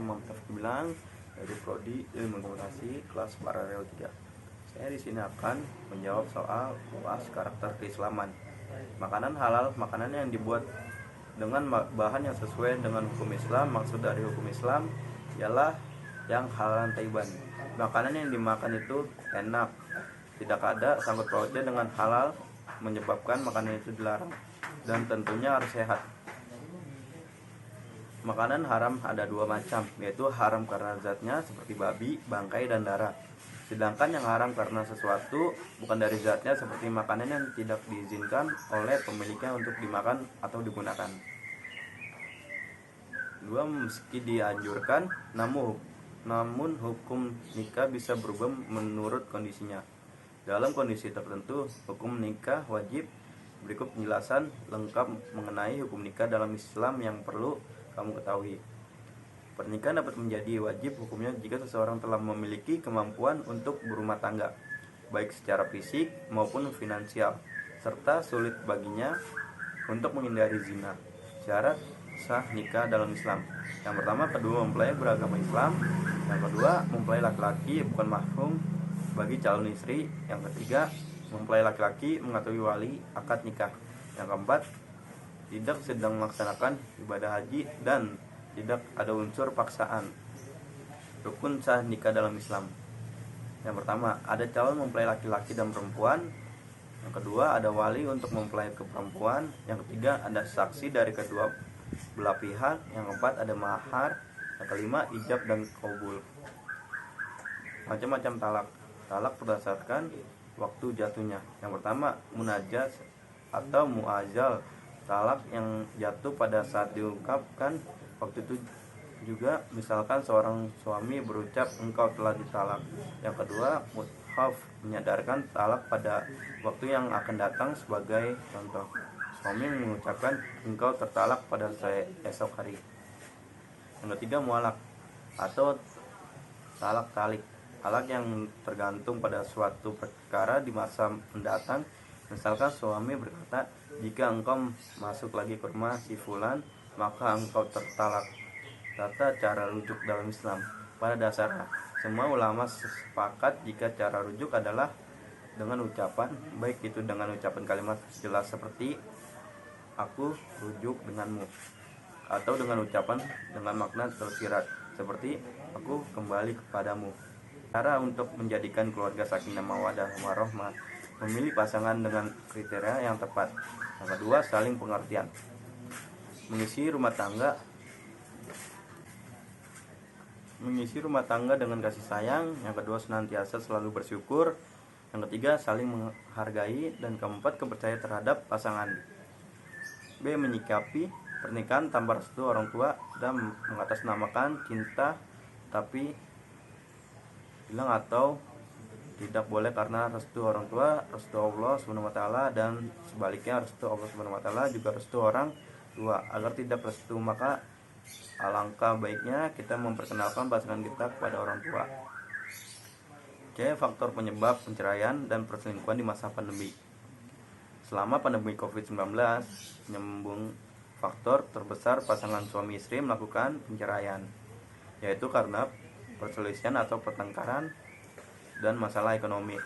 Muhammad Taufik bilang dari Prodi Ilmu Komunikasi kelas Paralel 3. Saya di sini akan menjawab soal UAS karakter keislaman. Makanan halal, makanan yang dibuat dengan bahan yang sesuai dengan hukum Islam. Maksud dari hukum Islam ialah yang halal thayyiban. Makanan yang dimakan itu enak, tidak ada sangkut pautnya dengan halal menyebabkan makanan itu dilarang, dan tentunya harus sehat. Makanan haram ada dua macam, yaitu haram karena zatnya seperti babi, bangkai, dan darah. Sedangkan yang haram karena sesuatu bukan dari zatnya, seperti makanan yang tidak diizinkan oleh pemiliknya untuk dimakan atau digunakan. Dua, meski dianjurkan, namun hukum nikah bisa berubah menurut kondisinya. Dalam kondisi tertentu, hukum nikah wajib. Berikut penjelasan lengkap mengenai hukum nikah dalam Islam yang perlu kamu ketahui. Pernikahan dapat menjadi wajib hukumnya jika seseorang telah memiliki kemampuan untuk berumah tangga, baik secara fisik maupun finansial, serta sulit baginya untuk menghindari zina. Syarat sah nikah dalam Islam: yang pertama, kedua mempelai beragama Islam. Yang kedua, mempelai laki-laki bukan mahram bagi calon istri. Yang ketiga, mempelai laki-laki mengetahui wali akad nikah. Yang keempat, tidak sedang melaksanakan ibadah haji dan tidak ada unsur paksaan. Rukun sah nikah dalam Islam: yang pertama, ada calon mempelai laki-laki dan perempuan. Yang kedua, ada wali untuk mempelai ke perempuan. Yang ketiga, ada saksi dari kedua belah pihak. Yang keempat, ada mahar. Yang kelima, ijab dan qabul. Macam-macam talak berdasarkan waktu jatuhnya. Yang pertama, munajat atau muajal, talak yang jatuh pada saat diungkapkan waktu itu juga, misalkan seorang suami berucap engkau telah ditalak. Yang kedua, muthaf, menyadarkan talak pada waktu yang akan datang. Sebagai contoh, suami mengucapkan engkau tertalak pada esok hari. Yang ketiga, mualak atau talak talik, talak yang tergantung pada suatu perkara di masa mendatang. Misalkan suami berkata, jika engkau masuk lagi ke rumah si fulan, maka engkau tertalak. Tata cara rujuk dalam Islam: pada dasarnya semua ulama sepakat jika cara rujuk adalah dengan ucapan, baik itu dengan ucapan kalimat jelas seperti aku rujuk denganmu, atau dengan ucapan dengan makna tersirat seperti aku kembali kepadamu. Cara untuk menjadikan keluarga sakinah mawaddah warahmah: memilih pasangan dengan kriteria yang tepat. Yang kedua, saling pengertian, mengisi rumah tangga dengan kasih sayang. Yang kedua, senantiasa selalu bersyukur. Yang ketiga, saling menghargai. Dan keempat, kepercayaan terhadap pasangan. B, menyikapi pernikahan tanpa restu orang tua dan mengatasnamakan cinta tapi bilang atau tidak boleh karena restu orang tua, restu Allah SWT, dan sebaliknya restu Allah SWT juga restu orang tua. Agar tidak restu, maka alangkah baiknya kita memperkenalkan pasangan kita kepada orang tua. C, faktor penyebab perceraian dan perselingkuhan di masa pandemi. Selama pandemi COVID-19, menyambung faktor terbesar pasangan suami istri melakukan perceraian, yaitu karena perselisihan atau pertengkaran dan masalah ekonomi.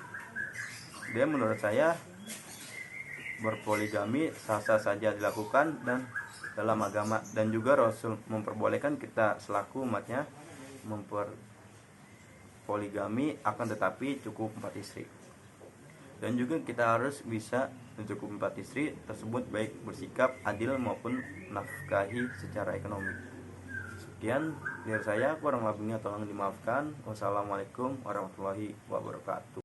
D, menurut saya berpoligami sah-sah saja dilakukan dan dalam agama, dan juga Rasul memperbolehkan kita selaku umatnya memperpoligami, akan tetapi cukup 4 istri. Dan juga kita harus bisa mencukupi 4 istri tersebut, baik bersikap adil maupun nafkahi secara ekonomi. Sekian dari saya, kurang lebihnya tolong dimaafkan. Wassalamualaikum warahmatullahi wabarakatuh.